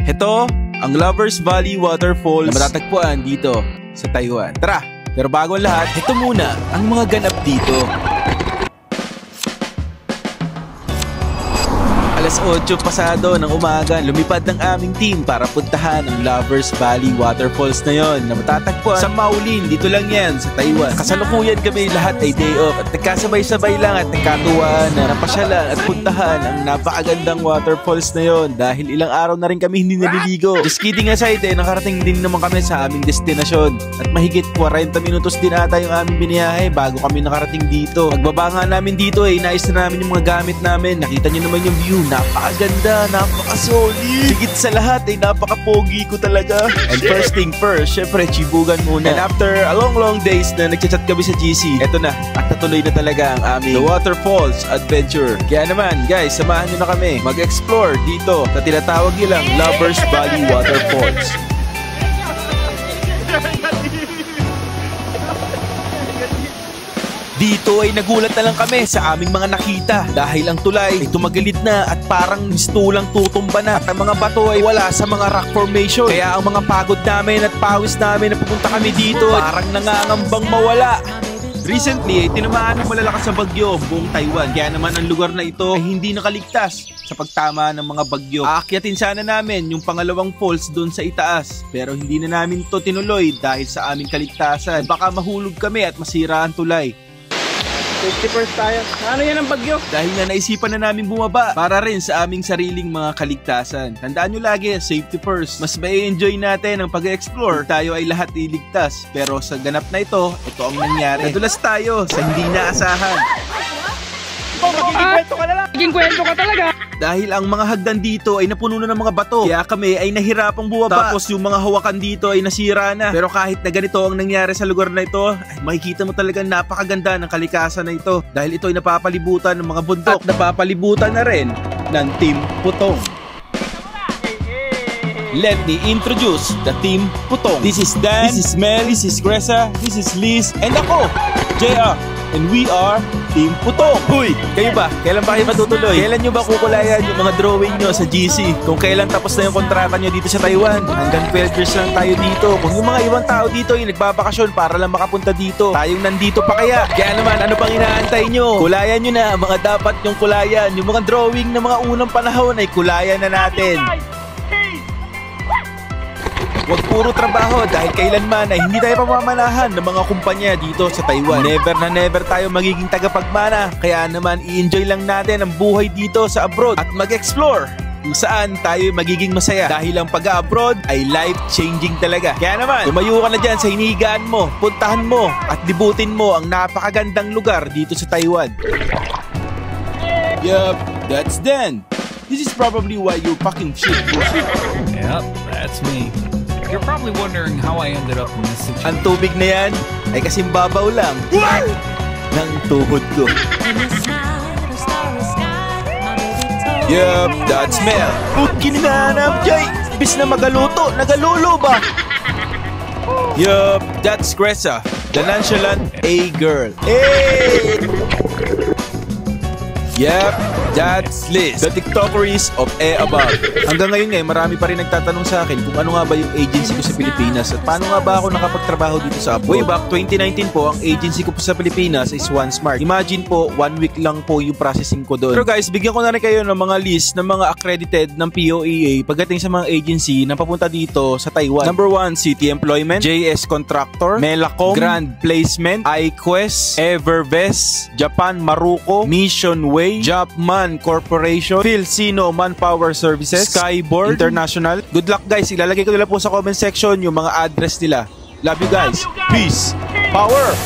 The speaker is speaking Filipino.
Ito, ang Lovers Valley Waterfalls na matatagpuan dito sa Taiwan. Tara! Pero bago ang lahat, ito muna ang mga ganap dito. Alas 8 pasado ng umaga, lumipad ng aming team para puntahan ang Lovers Valley Waterfalls na yon na matatagpuan sa Maolin. Dito lang yan sa Taiwan. Kasalukuyan kami lahat ay day off at nagkasabay-sabay lang at nagkatuwaan na napasyalan at puntahan ang napakagandang waterfalls na yon dahil ilang araw na rin kami hindi naliligo. Just kidding aside, nakarating din naman kami sa aming destinasyon at mahigit 40 minutos din ata yung aming biniyahe bago kami nakarating dito. Pagbaba nga namin dito inayos na namin yung mga gamit namin. Nakita nyo naman yung view. Napakaganda, napaka-solid. Higit sa lahat ay napaka-pogi ko talaga. And first thing first, syempre chibugan muna. And after a long days na nagchat-chat kami sa GC, eto na, at natuloy na talaga ang aming The Waterfalls Adventure. Kaya naman guys, samahan nyo na kami mag-explore dito sa tinatawag nilang Lovers Valley Waterfalls. Dito ay nagulat na lang kami sa aming mga nakita dahil ang tulay ay tumagilid na at parang mistulang tutumba na at ang mga bato ay wala sa mga rock formation. Kaya ang mga pagod namin at pawis namin na pupunta kami dito parang nangangambang mawala. Recently ay tinamaan ng malalakas sa bagyo buong Taiwan. Kaya naman ang lugar na ito ay hindi nakaligtas sa pagtama ng mga bagyo. Aakyatin sana namin yung pangalawang falls doon sa itaas pero hindi na namin ito tinuloy dahil sa aming kaligtasan. Baka mahulog kami at masira ang tulay. Safety first tayo. Ano yan ang bagyo? Dahil na naisipan na namin bumaba para rin sa aming sariling mga kaligtasan. Tandaan nyo lagi, safety first. Mas mai-enjoy natin ang pag-explore. Tayo ay lahat iligtas. Pero sa ganap na ito ang nangyari. Nadulas tayo sa hindi naasahan. Magiging kwento ka na lang. Magiging kwento ka talaga. Dahil ang mga hagdan dito ay napuno na ng mga bato. Kaya kami ay nahirapang bumaba. Tapos yung mga hawakan dito ay nasira na. Pero kahit na ganito ang nangyari sa lugar na ito, ay makikita mo talagang napakaganda ng kalikasan na ito. Dahil ito ay napapalibutan ng mga bundok. At napapalibutan na rin ng Team Putong. Let me introduce the Team Putong. This is Dan, this is Mel, this is Gresa, this is Liz, and ako, JR. And we are Team Putong. Huy, kayo ba? Kailan ba kayo matutuloy? Kailan nyo ba kukulayan yung mga drawing nyo sa GC? Kung kailan tapos na yung kontrata nyo dito sa Taiwan? Hanggang 12 years lang tayo dito. Kung yung mga ibang tao dito yung nagbabakasyon para lang makapunta dito, tayong nandito pa kaya? Kaya naman, ano pang inaantay nyo? Kulayan nyo na mga dapat yung kulayan. Yung mga drawing ng mga unang panahon ay kulayan na natin. Huwag puro trabaho dahil kailanman ay hindi tayo pamamanahan ng mga kumpanya dito sa Taiwan. Never na never tayo magiging tagapagmana. Kaya naman i-enjoy lang natin ang buhay dito sa abroad at mag-explore kung saan tayo magiging masaya. Dahil ang pag-abroad ay life-changing talaga. Kaya naman, tumayo ka na dyan sa hinigaan mo, puntahan mo at libutin mo ang napakagandang lugar dito sa Taiwan. Yup, that's Dan. This is probably why you're fucking shit. Yep, that's me. You're probably wondering how I ended up in this situation. Ang tubig na yan ay kasing babaw lang ng tuhod ko. Yup, that's Mel. Kininanap, Jay. Ibis na magaluto, nagalulo ba? Yup, that's Gresa, the nonchalant A-girl. Hey! Yup, that's Liz, the TikTokeries of above. Hanggang ngayon marami pa rin nagtatanong sa akin kung ano nga ba yung agency ko sa Pilipinas at paano nga ba ako nakapagtrabaho dito sa abroad. Way back 2019 po, ang agency ko po sa Pilipinas is OneSmart. Imagine po, 1 week lang po yung processing ko doon. Pero guys, bigyan ko na rin kayo ng mga list ng mga accredited ng POEA pagdating sa mga agency na papunta dito sa Taiwan. Number 1, City Employment, JS Contractor, Melacom, Grand Placement, iQuest, Evervest, Japan Maruko, Mission Way, Jobman Corporation, Filsino Manpower Services, Skyboard International. Good luck guys, ilalagay ko nila po sa comment section yung mga address nila. Love you guys. Peace. Power.